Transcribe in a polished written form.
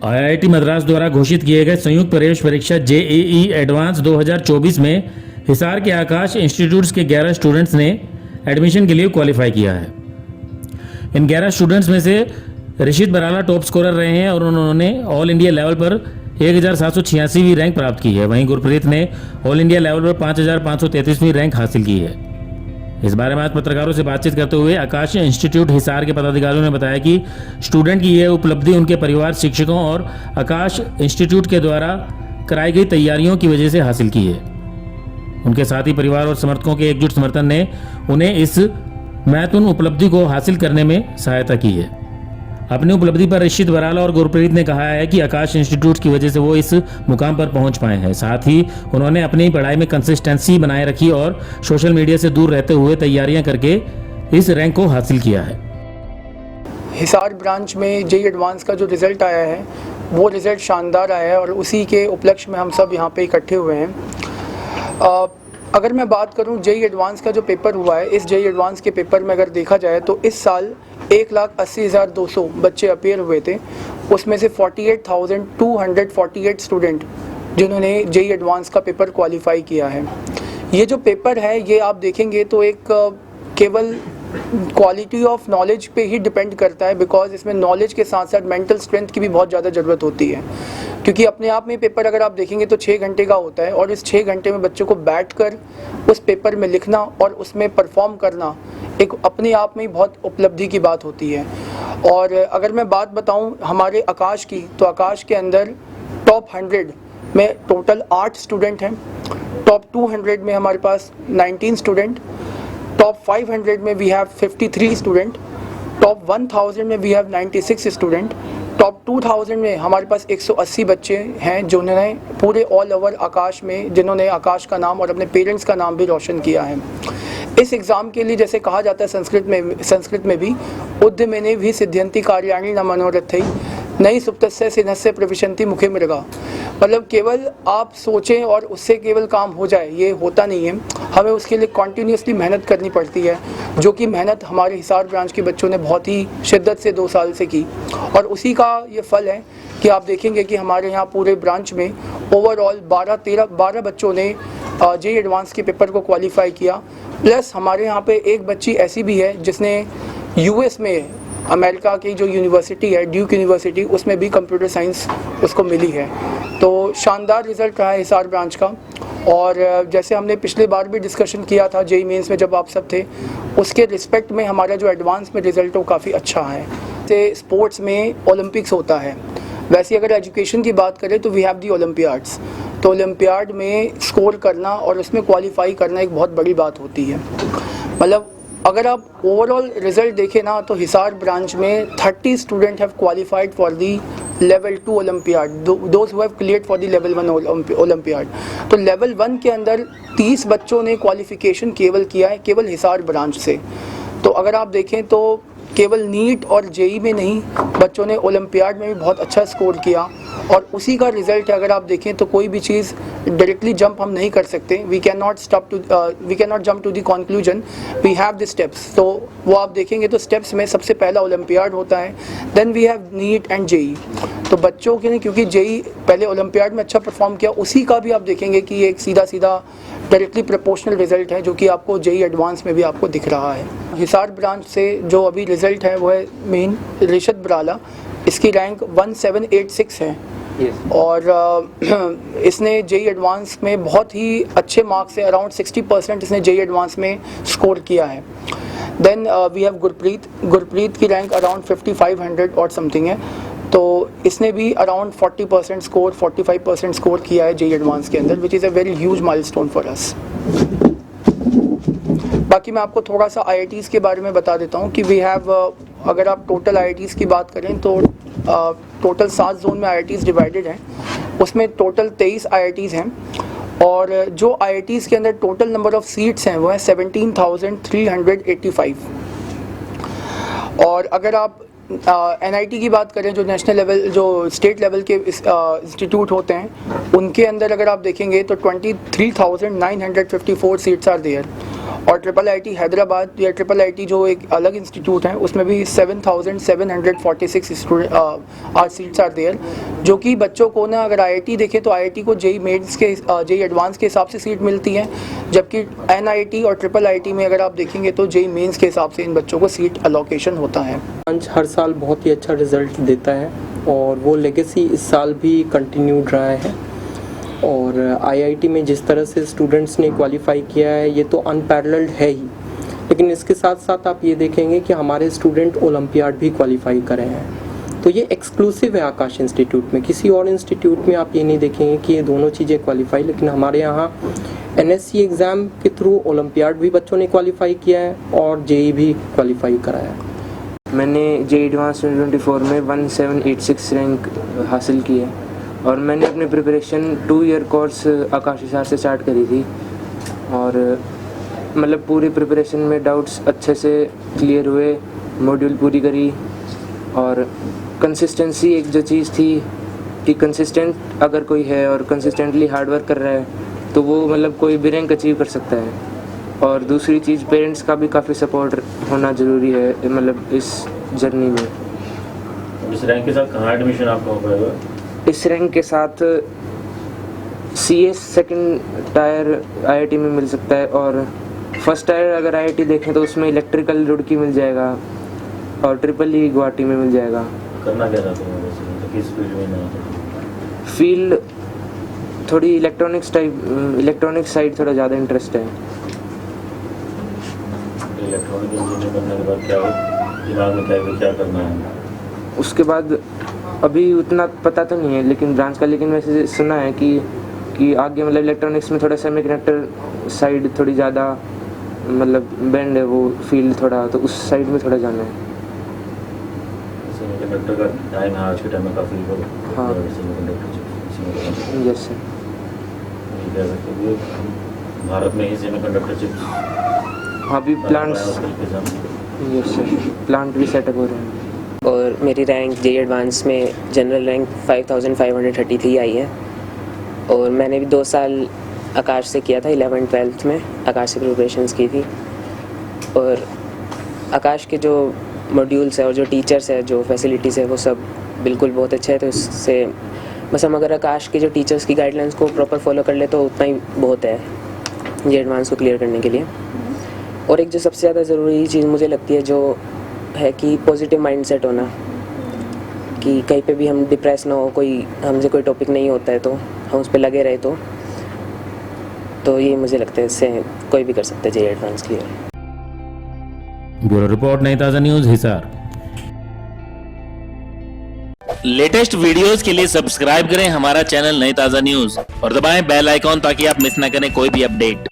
IIT Madras द्वारा घोषित किए गए संयुक्त प्रवेश परीक्षा जेईई एडवांस 2024 में हिसार के आकाश इंस्टीट्यूट्स के 11 स्टूडेंट्स ने एडमिशन के लिए क्वालिफाई किया है। इन 11 स्टूडेंट्स में से ऋषित बराला टॉप स्कोरर रहे हैं और उन्होंने ऑल इंडिया लेवल पर 1786वीं रैंक प्राप्त की है। वहीं गुरप्रीत ने ऑल इंडिया लेवल पर 5533वीं रैंक हासिल की है। इस बारे में आज पत्रकारों से बातचीत करते हुए आकाश इंस्टीट्यूट हिसार के पदाधिकारियों ने बताया कि स्टूडेंट की यह उपलब्धि उनके परिवार, शिक्षकों और आकाश इंस्टीट्यूट के द्वारा कराई गई तैयारियों की वजह से हासिल की है। उनके साथ ही परिवार और समर्थकों के एकजुट समर्थन ने उन्हें इस महत्वपूर्ण उपलब्धि को हासिल करने में सहायता की है। अपनी उपलब्धि पर ऋषित बराला और गुरप्रीत ने कहा है कि आकाश इंस्टीट्यूट की वजह से वो इस मुकाम पर पहुंच पाए हैं। साथ ही उन्होंने अपनी पढ़ाई में कंसिस्टेंसी बनाए रखी और सोशल मीडिया से दूर रहते हुए तैयारियां करके इस रैंक को हासिल किया है। हिसार ब्रांच में जेईई एडवांस का जो रिज़ल्ट आया है वो रिज़ल्ट शानदार आया है और उसी के उपलक्ष्य में हम सब यहाँ पे इकट्ठे हुए हैं। अगर मैं बात करूँ जेईई एडवांस का जो पेपर हुआ है, इस जेईई एडवांस के पेपर में अगर देखा जाए तो इस साल 1,80,200 बच्चे अपीयर हुए थे। उसमें से 48,248 स्टूडेंट जिन्होंने जेईई एडवांस का पेपर क्वालिफाई किया है। ये जो पेपर है ये आप देखेंगे तो एक केवल क्वालिटी ऑफ नॉलेज पे ही डिपेंड करता है, बिकॉज इसमें नॉलेज के साथ साथ मेंटल स्ट्रेंथ की भी बहुत ज़्यादा ज़रूरत होती है। क्योंकि अपने आप में पेपर अगर आप देखेंगे तो 6 घंटे का होता है और इस 6 घंटे में बच्चों को बैठकर उस पेपर में लिखना और उसमें परफॉर्म करना एक अपने आप में ही बहुत उपलब्धि की बात होती है। और अगर मैं बात बताऊं हमारे आकाश की, तो आकाश के अंदर टॉप 100 में टोटल 8 स्टूडेंट हैं, टॉप 200 में हमारे पास 19 स्टूडेंट, टॉप 500 में वी हैव 53 स्टूडेंट, टॉप 1000 में वी हैव 96 स्टूडेंट, टॉप 2000 में हमारे पास 180 बच्चे हैं जिन्होंने पूरे ऑल ओवर आकाश में जिन्होंने आकाश का नाम और अपने पेरेंट्स का नाम भी रोशन किया है। इस एग्ज़ाम के लिए जैसे कहा जाता है संस्कृत में भी उद्यमेने भी सिद्ध्यन्ति कार्याणि न मनोरथै नई सुप्तस्य सिद्धस्य प्रविशन्ति मुखे मृगा। मतलब केवल आप सोचें और उससे केवल काम हो जाए ये होता नहीं है, हमें उसके लिए कॉन्टीन्यूसली मेहनत करनी पड़ती है, जो कि मेहनत हमारे हिसार ब्रांच के बच्चों ने बहुत ही शिद्दत से 2 साल से की और उसी का ये फल है कि आप देखेंगे कि हमारे यहाँ पूरे ब्रांच में ओवरऑल 12 बच्चों ने जेईई एडवांस के पेपर को क्वालिफाई किया। प्लस हमारे यहाँ पे एक बच्ची ऐसी भी है जिसने यूएस में अमेरिका की जो यूनिवर्सिटी है ड्यूक यूनिवर्सिटी, उसमें भी कंप्यूटर साइंस उसको मिली है। तो शानदार रिज़ल्ट रहा है हिसार ब्रांच का। और जैसे हमने पिछले बार भी डिस्कशन किया था जेईई मेंस में जब आप सब थे, उसके रिस्पेक्ट में हमारा जो एडवांस में रिज़ल्ट वो काफ़ी अच्छा है। जैसे स्पोर्ट्स में ओलंपिक्स होता है, वैसे अगर एजुकेशन की बात करें तो वी हैव दी ओलंपियाड्स। तो ओलंपियाड में स्कोर करना और उसमें क्वालिफाई करना एक बहुत बड़ी बात होती है। मतलब अगर आप ओवरऑल रिज़ल्ट देखें ना तो हिसार ब्रांच में 30 student have qualified for the level 2 olympiad, those who have cleared for the level 1 olympiad. तो लेवल 1 के अंदर 30 बच्चों ने क्वालिफिकेशन केवल किया है, केवल हिसार ब्रांच से। तो अगर आप देखें तो केवल नीट और जेईई में नहीं, बच्चों ने ओलंपियाड में भी बहुत अच्छा स्कोर किया और उसी का रिज़ल्ट है। अगर आप देखें तो कोई भी चीज़ डायरेक्टली जंप हम नहीं कर सकते, we can not jump to the conclusion, we have the steps. तो वो आप देखेंगे तो स्टेप्स में सबसे पहला ओलंपियाड होता है, then we have NEET and JEE. तो बच्चों के लिए क्योंकि जेईई पहले ओलंपियाड में अच्छा परफॉर्म किया, उसी का भी आप देखेंगे कि एक सीधा डायरेक्टली प्रोपोर्शनल रिज़ल्ट है जो कि आपको जेईई एडवांस में भी आपको दिख रहा है। हिसार ब्रांच से जो अभी रिज़ल्ट है वो है मेन ऋषित बराला, इसकी रैंक 1786 है। और इसने जेईई एडवांस में बहुत ही अच्छे मार्क्स से अराउंड 60% इसने जेईई एडवांस में स्कोर किया है। देन वी हैव गुरप्रीत की रैंक अराउंड 5500 और समथिंग है। तो इसने भी अराउंड 45% स्कोर किया है जेईई एडवांस के अंदर, which is a very huge milestone for us. बाकी मैं आपको थोड़ा सा आईआईटीज़ के बारे में बता देता हूँ कि वी हैव, अगर आप टोटल आईआईटीज़ की बात करें तो टोटल 7 जोन में आईआईटीज़ डिवाइडेड हैं, उसमें टोटल 23 आईआईटीज़ हैं और जो आईआईटीज़ के अंदर टोटल नंबर ऑफ़ सीट्स हैं वो है 17,385। और अगर आप एनआईटी की बात करें, जो नेशनल लेवल जो स्टेट लेवल के इंस्टीट्यूट होते हैं, उनके अंदर अगर आप देखेंगे तो 23,954 सीट्स आर देयर और IIIT हैदराबाद या IIIT जो एक अलग इंस्टीट्यूट है उसमें भी 7,746 student are seats are there, जो कि बच्चों को ना अगर IIT देखें तो IIT को JEE मेंस के JEE एडवांस के हिसाब से सीट मिलती है, जबकि NIT और IIIT में अगर आप देखेंगे तो JEE मेंस के हिसाब से इन बच्चों को सीट अलोकेशन होता है। हर साल बहुत ही अच्छा रिज़ल्ट देता है और वो लेगेसी इस साल भी कंटिन्यूड रहा है। और IIT में जिस तरह से स्टूडेंट्स ने क्वालिफ़ाई किया है ये तो अनपैरेलल्ड है ही, लेकिन इसके साथ साथ आप ये देखेंगे कि हमारे स्टूडेंट ओलंपियाड भी क्वालिफ़ाई करे हैं। तो ये एक्सक्लूसिव है आकाश इंस्टीट्यूट में, किसी और इंस्टीट्यूट में आप ये नहीं देखेंगे कि ये दोनों चीज़ें क्वालिफ़ाई, लेकिन हमारे यहाँ NSC एग्ज़ाम के थ्रू ओलंपियाड भी बच्चों ने क्वालिफ़ाई किया है और JEE भी क्वालिफ़ाई कराया है। मैंने JEE एडवांस 2024 में 1786 रैंक हासिल की है और मैंने अपनी प्रिपरेशन 2 ईयर कोर्स आकाश हिसार से स्टार्ट करी थी और मतलब पूरी प्रिपरेशन में डाउट्स अच्छे से क्लियर हुए, मॉड्यूल पूरी करी और कंसिस्टेंसी एक जो चीज़ थी कि कंसिस्टेंट अगर कोई है और कंसिस्टेंटली हार्ड वर्क कर रहा है तो वो मतलब कोई भी रैंक अचीव कर सकता है। और दूसरी चीज़ पेरेंट्स का भी काफ़ी सपोर्ट होना ज़रूरी है मतलब इस जर्नी में। इस रैंक के साथ कहाँ एडमिशन आपका हो पाएगा? इस रैंक के साथ CS सेकंड टायर IIT में मिल सकता है और फर्स्ट टायर अगर IIT देखें तो उसमें इलेक्ट्रिकल रुड़की मिल जाएगा और EEE गुवाहाटी में मिल जाएगा। करना क्या चाहते हैं वैसे, मतलब किस फील्ड में जाना? फील्ड थोड़ी इलेक्ट्रॉनिक साइड थोड़ा ज़्यादा इंटरेस्ट है। इलेक्ट्रॉनिक इंजीनियर करने के बाद क्या दिमाग में क्या करना है? उसके बाद अभी उतना पता तो नहीं है लेकिन ब्रांच का, लेकिन वैसे सुना है कि आगे मतलब इलेक्ट्रॉनिक्स में थोड़ा सेमीकंडक्टर साइड थोड़ी ज़्यादा मतलब बैंड है वो फील्ड थोड़ा, तो उस साइड में थोड़ा जाना है। सेमीकंडक्टर का टाइम है आज के टाइम में काफ़ी हाँ। Semiconductor yes sir. भारत में ही सेमीकंडक्टर चिप्स अभी प्लांट्स यस सर प्लांट भी सेटअप हो रहे हैं। और मेरी रैंक JEE एडवांस में जनरल रैंक 5533 आई है और मैंने भी 2 साल आकाश से किया था, 11th-12th में आकाश से प्रिपरेशंस की थी। और आकाश के जो मॉड्यूल्स है और जो टीचर्स है, जो फैसिलिटीज़ है, वो सब बिल्कुल बहुत अच्छे है। तो इससे बस हम अगर आकाश के जो टीचर्स की गाइडलाइंस को प्रॉपर फॉलो कर ले तो उतना ही बहुत है JEE एडवांस को क्लियर करने के लिए। और एक जो सबसे ज़्यादा ज़रूरी चीज़ मुझे लगती है जो है कि पॉजिटिव माइंडसेट होना, कि कहीं पे भी हम डिप्रेस ना हो, कोई हमसे कोई टॉपिक नहीं होता है तो हम उस पर लगे रहे तो ये मुझे लगता है इससे कोई भी कर सकता है JEE advance clear. Bureau report नई ताज़ा न्यूज़ हिसार। लेटेस्ट वीडियोस के लिए सब्सक्राइब करें हमारा चैनल नई ताज़ा न्यूज़ और दबाएं बेल आइकॉन ताकि आप मिस ना करें कोई भी अपडेट।